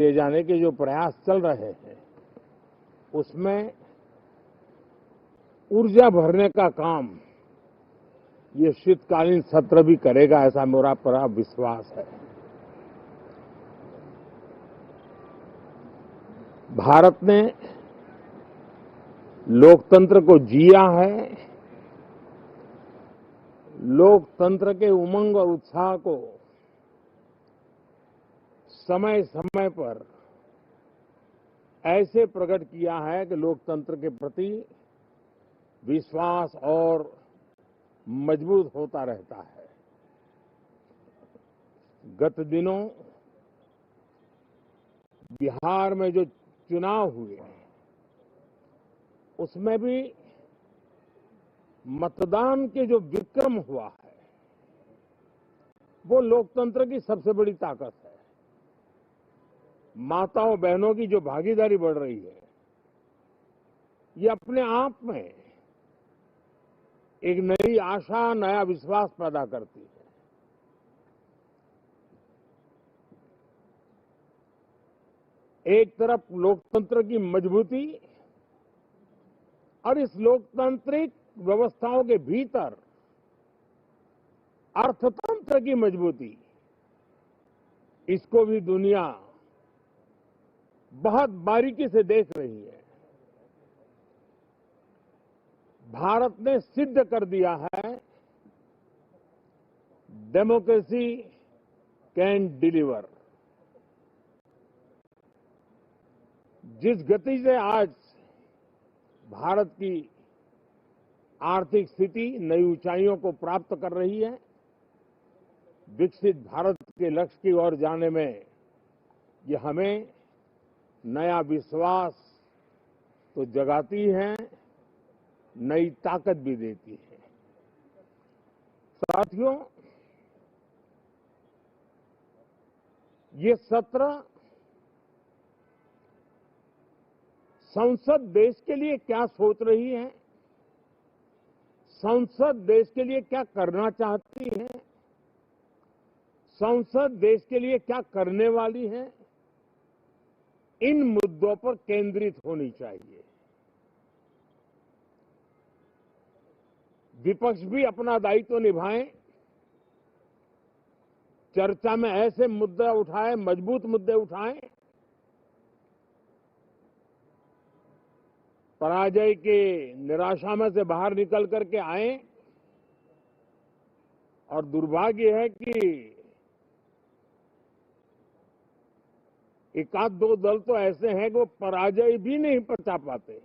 ले जाने के जो प्रयास चल रहे हैं उसमें ऊर्जा भरने का काम ये शीतकालीन सत्र भी करेगा, ऐसा मेरा पूरा विश्वास है। भारत ने लोकतंत्र को जिया है, लोकतंत्र के उमंग और उत्साह को समय समय पर ऐसे प्रकट किया है कि लोकतंत्र के प्रति विश्वास और मजबूत होता रहता है। गत दिनों बिहार में जो चुनाव हुए उसमें भी मतदान के जो विक्रम हुआ है वो लोकतंत्र की सबसे बड़ी ताकत है। माताओं बहनों की जो भागीदारी बढ़ रही है ये अपने आप में एक नई आशा, नया विश्वास पैदा करती है। एक तरफ लोकतंत्र की मजबूती और इस लोकतांत्रिक व्यवस्थाओं के भीतर अर्थतंत्र की मजबूती, इसको भी दुनिया बहुत बारीकी से देख रही है। भारत ने सिद्ध कर दिया है डेमोक्रेसी कैन डिलीवर। जिस गति से आज भारत की आर्थिक स्थिति नई ऊंचाइयों को प्राप्त कर रही है, विकसित भारत के लक्ष्य की ओर जाने में ये हमें नया विश्वास तो जगाती है, नई ताकत भी देती है। साथियों, ये सत्र संसद देश के लिए क्या सोच रही है, संसद देश के लिए क्या करना चाहती है, संसद देश के लिए क्या करने वाली है, इन मुद्दों पर केंद्रित होनी चाहिए। विपक्ष भी अपना दायित्व निभाएं, चर्चा में ऐसे मुद्दे उठाएं, मजबूत मुद्दे उठाएं, पराजय के निराशा में से बाहर निकल करके आए। और दुर्भाग्य है कि एक आध दो दल तो ऐसे हैं कि वो पराजय भी नहीं पचा पाते।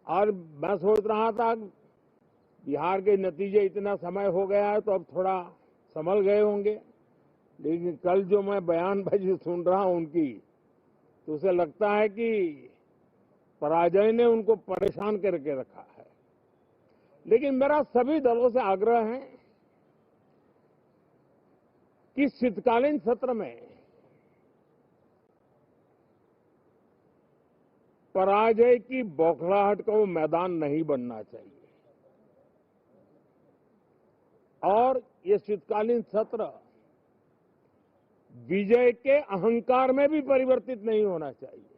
और मैं सोच रहा था बिहार के नतीजे इतना समय हो गया है तो अब थोड़ा संभल गए होंगे, लेकिन कल जो मैं बयानबाजी सुन रहा हूं उनकी, तो उसे लगता है कि पराजय ने उनको परेशान करके रखा है। लेकिन मेरा सभी दलों से आग्रह है कि शीतकालीन सत्र में पराजय की बौखलाहट का वो मैदान नहीं बनना चाहिए। और ये शीतकालीन सत्र विजय के अहंकार में भी परिवर्तित नहीं होना चाहिए।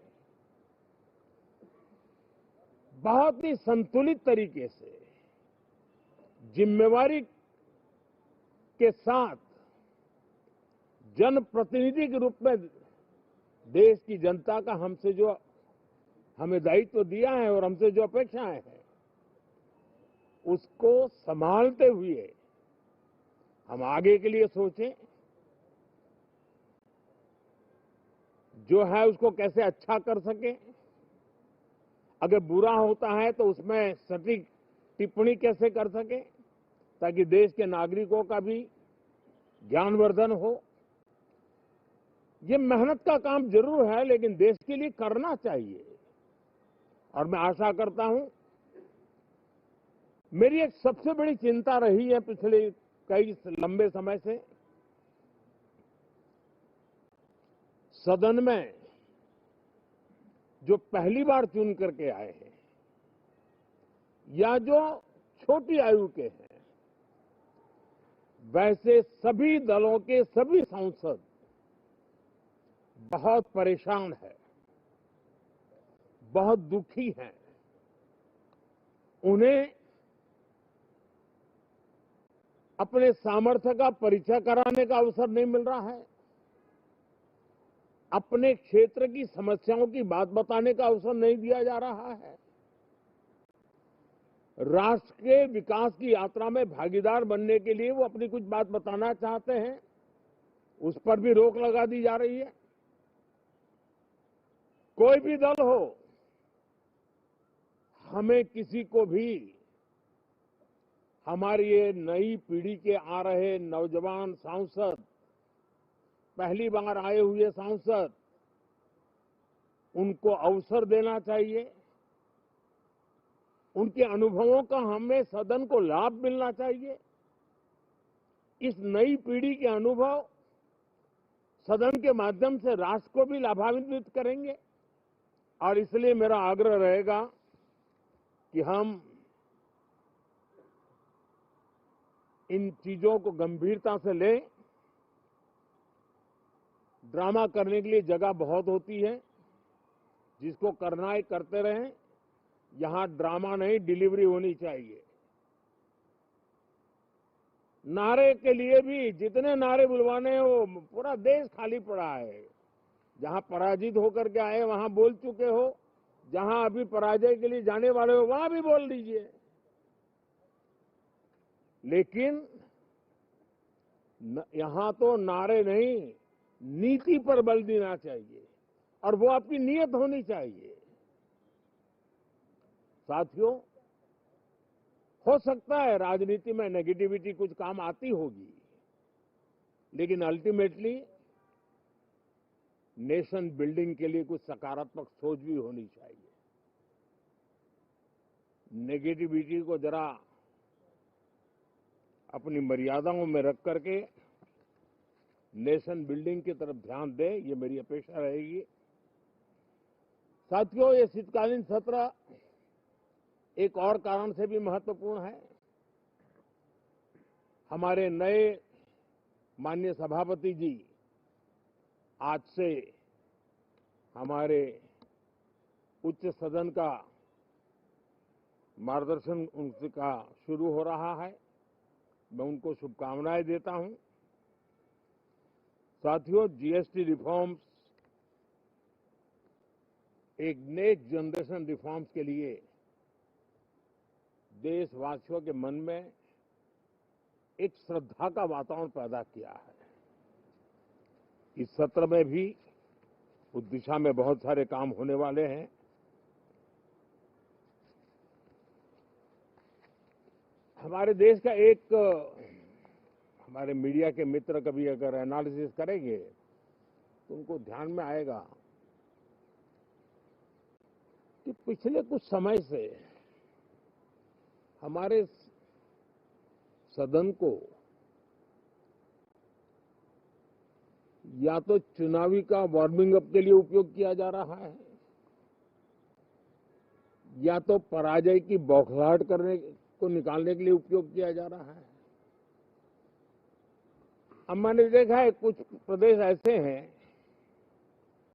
बहुत ही संतुलित तरीके से, जिम्मेवारी के साथ, जनप्रतिनिधि के रूप में देश की जनता का हमसे जो हमें दायित्व दिया है और हमसे जो अपेक्षाएं हैं उसको संभालते हुए हम आगे के लिए सोचें, जो है उसको कैसे अच्छा कर सके। अगर बुरा होता है तो उसमें सटीक टिप्पणी कैसे कर सके ताकि देश के नागरिकों का भी ज्ञानवर्धन हो। ये मेहनत का काम जरूर है लेकिन देश के लिए करना चाहिए। और मैं आशा करता हूं, मेरी एक सबसे बड़ी चिंता रही है पिछले कई लंबे समय से, सदन में जो पहली बार चुन करके आए हैं या जो छोटी आयु के हैं, वैसे सभी दलों के सभी सांसद बहुत परेशान है, बहुत दुखी हैं। उन्हें अपने सामर्थ्य का परिचय कराने का अवसर नहीं मिल रहा है, अपने क्षेत्र की समस्याओं की बात बताने का अवसर नहीं दिया जा रहा है। राष्ट्र के विकास की यात्रा में भागीदार बनने के लिए वो अपनी कुछ बात बताना चाहते हैं, उस पर भी रोक लगा दी जा रही है। कोई भी दल हो, हमें किसी को भी हमारी ये नई पीढ़ी के आ रहे नौजवान सांसद, पहली बार आए हुए सांसद, उनको अवसर देना चाहिए। उनके अनुभवों का हमें सदन को लाभ मिलना चाहिए। इस नई पीढ़ी के अनुभव सदन के माध्यम से राष्ट्र को भी लाभान्वित करेंगे और इसलिए मेरा आग्रह रहेगा कि हम इन चीजों को गंभीरता से लें। ड्रामा करने के लिए जगह बहुत होती है, जिसको करना है करते रहें। यहां ड्रामा नहीं, डिलीवरी होनी चाहिए। नारे के लिए भी जितने नारे बुलवाने हैं, वो पूरा देश खाली पड़ा है। जहां पराजित होकर के आए वहां बोल चुके हो, जहां अभी पराजय के लिए जाने वाले हो वहां भी बोल दीजिए। लेकिन यहां तो नारे नहीं, नीति पर बल देना चाहिए और वो आपकी नीयत होनी चाहिए। साथियों, हो सकता है राजनीति में नेगेटिविटी कुछ काम आती होगी, लेकिन अल्टीमेटली नेशन बिल्डिंग के लिए कुछ सकारात्मक सोच भी होनी चाहिए। नेगेटिविटी को जरा अपनी मर्यादाओं में रख करके नेशन बिल्डिंग की तरफ ध्यान दें, ये मेरी अपेक्षा रहेगी। साथियों, ये शीतकालीन सत्र एक और कारण से भी महत्वपूर्ण है। हमारे नए माननीय सभापति जी आज से हमारे उच्च सदन का मार्गदर्शन उनका शुरू हो रहा है। मैं उनको शुभकामनाएं देता हूं। साथियों, जीएसटी रिफॉर्म्स एक नेक्स्ट जनरेशन रिफॉर्म्स के लिए देशवासियों के मन में एक श्रद्धा का वातावरण पैदा किया है। इस सत्र में भी उस दिशा में बहुत सारे काम होने वाले हैं। हमारे देश का एक हमारे मीडिया के मित्र कभी अगर एनालिसिस करेंगे तो उनको ध्यान में आएगा कि पिछले कुछ समय से हमारे सदन को या तो चुनावी का वार्मिंग अप के लिए उपयोग किया जा रहा है, या तो पराजय की बौखलाहट करने को निकालने के लिए उपयोग किया जा रहा है। अब मैंने देखा है कुछ प्रदेश ऐसे हैं